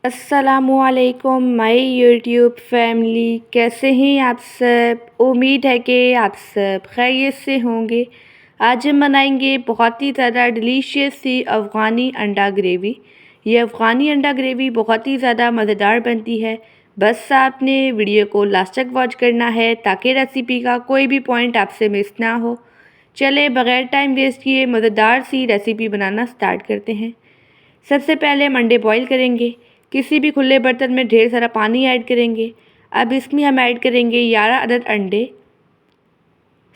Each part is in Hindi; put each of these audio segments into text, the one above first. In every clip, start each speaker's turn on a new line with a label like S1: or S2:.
S1: अस्सलामुअलैकुम माय यूट्यूब फैमिली, कैसे हैं आप सब। उम्मीद है कि आप सब खैरियत से होंगे। आज हम बनाएंगे बहुत ही ज़्यादा डिलीशियस सी अफ़गानी अंडा ग्रेवी। ये अफ़गानी अंडा ग्रेवी बहुत ही ज़्यादा मज़ेदार बनती है। बस आपने वीडियो को लास्ट तक वॉच करना है ताकि रेसिपी का कोई भी पॉइंट आपसे मिस ना हो। चले बग़ैर टाइम वेस्ट किए मज़ेदार सी रेसिपी बनाना स्टार्ट करते हैं। सबसे पहले हम अंडे बॉईल करेंगे। किसी भी खुले बर्तन में ढेर सारा पानी ऐड करेंगे। अब इसमें हम ऐड करेंगे 11 अदद अंडे।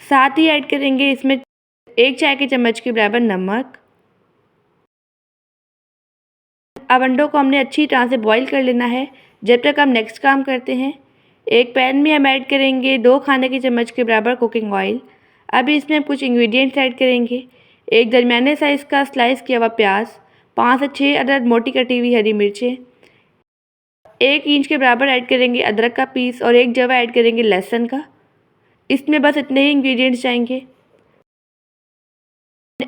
S1: साथ ही ऐड करेंगे इसमें 1 चाय के चम्मच के बराबर नमक। अब अंडों को हमने अच्छी तरह से बॉईल कर लेना है जब तक हम नेक्स्ट काम करते हैं। एक पैन में हम ऐड करेंगे 2 खाने के चम्मच के बराबर कुकिंग ऑयल। अब इसमें हम कुछ इंग्रेडिएंट्स ऐड करेंगे। एक दरमियाने साइज़ का स्लाइस किया हुआ प्याज, 5 से 6 अदद मोटी कटी हुई हरी मिर्चें, 1 इंच के बराबर ऐड करेंगे अदरक का पीस और 1 जवा ऐड करेंगे लहसुन का। इसमें बस इतने ही इंग्रेडिएंट्स जाएंगे।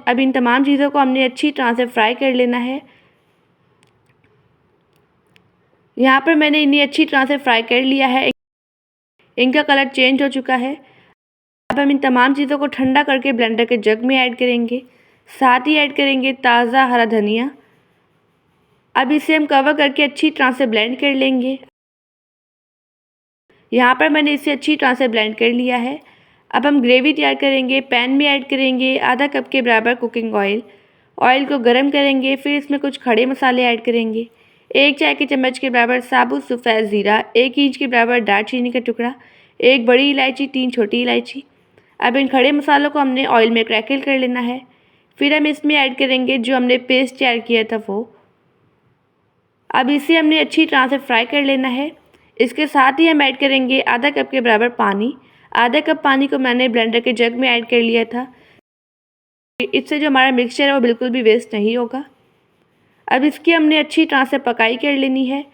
S1: अब इन तमाम चीज़ों को हमने अच्छी तरह से फ्राई कर लेना है। यहाँ पर मैंने इन्हें अच्छी तरह से फ्राई कर लिया है। इनका कलर चेंज हो चुका है। अब हम इन तमाम चीज़ों को ठंडा करके ब्लेंडर के जग में ऐड करेंगे। साथ ही ऐड करेंगे ताज़ा हरा धनिया। अब इसे हम कवर करके अच्छी तरह से ब्लेंड कर लेंगे। यहाँ पर मैंने इसे अच्छी तरह से ब्लेंड कर लिया है। अब हम ग्रेवी तैयार करेंगे। पैन में ऐड करेंगे आधा कप के बराबर कुकिंग ऑयल। ऑयल को गर्म करेंगे, फिर इसमें कुछ खड़े मसाले ऐड करेंगे। 1 चाय के चम्मच के बराबर साबुत सफ़ेद ज़ीरा, 1 इंच के बराबर दालचीनी का टुकड़ा, 1 बड़ी इलायची, 3 छोटी इलायची। अब इन खड़े मसालों को हमने ऑयल में क्रैकल कर लेना है। फिर हम इसमें ऐड करेंगे जो हमने पेस्ट तैयार किया था वो। अब इसे हमने अच्छी तरह से फ्राई कर लेना है। इसके साथ ही हम ऐड करेंगे आधा कप के बराबर पानी। आधा कप पानी को मैंने ब्लेंडर के जग में ऐड कर लिया था। इससे जो हमारा मिक्सचर है वो बिल्कुल भी वेस्ट नहीं होगा। अब इसकी हमने अच्छी तरह से पकाई कर लेनी है।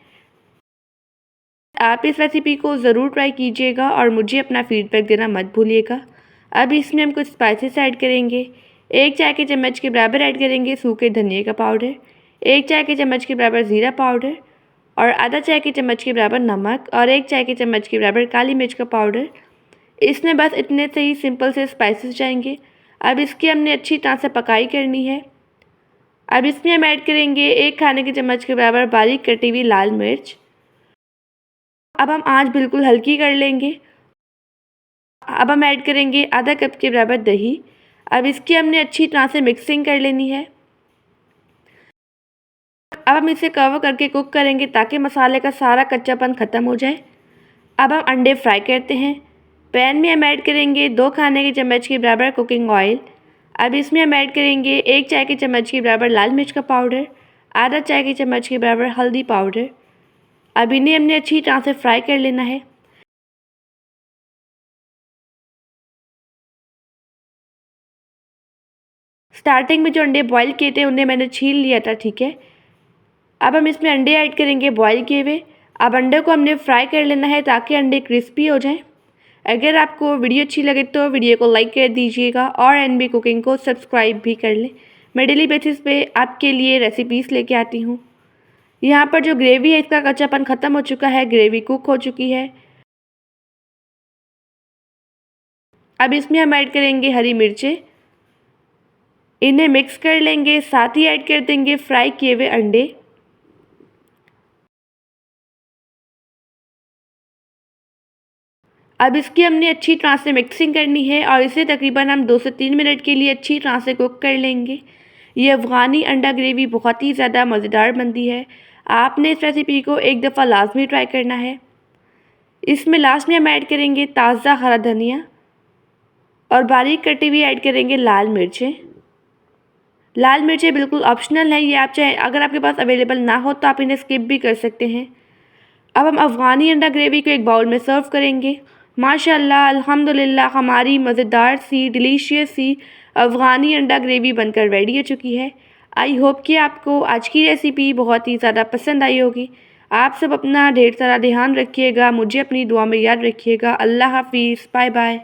S1: आप इस रेसिपी को ज़रूर ट्राई कीजिएगा और मुझे अपना फीडबैक देना मत भूलिएगा। अब इसमें हम कुछ स्पाइसेस ऐड करेंगे। 1 चाय के चम्मच के बराबर ऐड करेंगे सूखे धनिए का पाउडर, 1 चाय के चम्मच के बराबर ज़ीरा पाउडर और आधा चाय के चम्मच के बराबर नमक और 1 चाय के चम्मच के बराबर काली मिर्च का पाउडर। इसमें बस इतने से ही सिंपल से स्पाइसेस जाएंगे। अब इसकी हमने अच्छी तरह से पकाई करनी है। अब इसमें हम ऐड करेंगे 1 खाने के चम्मच के बराबर बारीक कटी हुई लाल मिर्च। अब हम आंच बिल्कुल हल्की कर लेंगे। अब हम ऐड करेंगे आधा कप के बराबर दही। अब इसकी हमने अच्छी तरह से मिक्सिंग कर लेनी है। अब हम इसे कवर करके कुक करेंगे ताकि मसाले का सारा कच्चापन ख़त्म हो जाए। अब हम अंडे फ्राई करते हैं। पैन में हम ऐड करेंगे 2 खाने के चम्मच के बराबर कुकिंग ऑयल। अब इसमें हम ऐड करेंगे 1 चाय के चम्मच के बराबर लाल मिर्च का पाउडर, आधा चाय के चम्मच के बराबर हल्दी पाउडर। अब इन्हें हमने अच्छी तरह से फ्राई कर लेना है। स्टार्टिंग में जो अंडे बॉईल किए थे उन्हें मैंने छील लिया था, ठीक है। अब हम इसमें अंडे ऐड करेंगे बॉईल किए हुए। अब अंडे को हमने फ्राई कर लेना है ताकि अंडे क्रिस्पी हो जाएं। अगर आपको वीडियो अच्छी लगे तो वीडियो को लाइक कर दीजिएगा और एनबी कुकिंग को सब्सक्राइब भी कर लें। मैं डेली बेसिस पे आपके लिए रेसिपीज़ लेके आती हूँ। यहाँ पर जो ग्रेवी है इसका कच्चापन ख़त्म हो चुका है, ग्रेवी कुक हो चुकी है। अब इसमें हम ऐड करेंगे हरी मिर्चें, इन्हें मिक्स कर लेंगे। साथ ही ऐड कर देंगे फ्राई किए हुए अंडे। अब इसकी हमने अच्छी तरह से मिक्सिंग करनी है और इसे तकरीबन हम 2 से 3 मिनट के लिए अच्छी तरह से कुक कर लेंगे। ये अफ़गानी अंडा ग्रेवी बहुत ही ज़्यादा मज़ेदार बनती है। आपने इस रेसिपी को एक दफ़ा लाजमी ट्राई करना है। इसमें लास्ट में हम ऐड करेंगे ताज़ा हरा धनिया और बारीक कटी हुई ऐड करेंगे लाल मिर्चें। लाल मिर्चें बिल्कुल ऑप्शनल हैं, ये आप चाहे अगर आपके पास अवेलेबल ना हो तो आप इन्हें स्किप भी कर सकते हैं। अब हम अफ़गानी अंडा ग्रेवी को एक बाउल में सर्व करेंगे। माशाल्लाह अल्हम्दुलिल्लाह हमारी मज़ेदार सी डिलीशियस सी अफ़गानी अंडा ग्रेवी बनकर रेडी हो चुकी है। आई होप कि आपको आज की रेसिपी बहुत ही ज़्यादा पसंद आई होगी। आप सब अपना ढेर सारा ध्यान रखिएगा, मुझे अपनी दुआ में याद रखिएगा। अल्लाह हाफ़िज़, बाय बाय।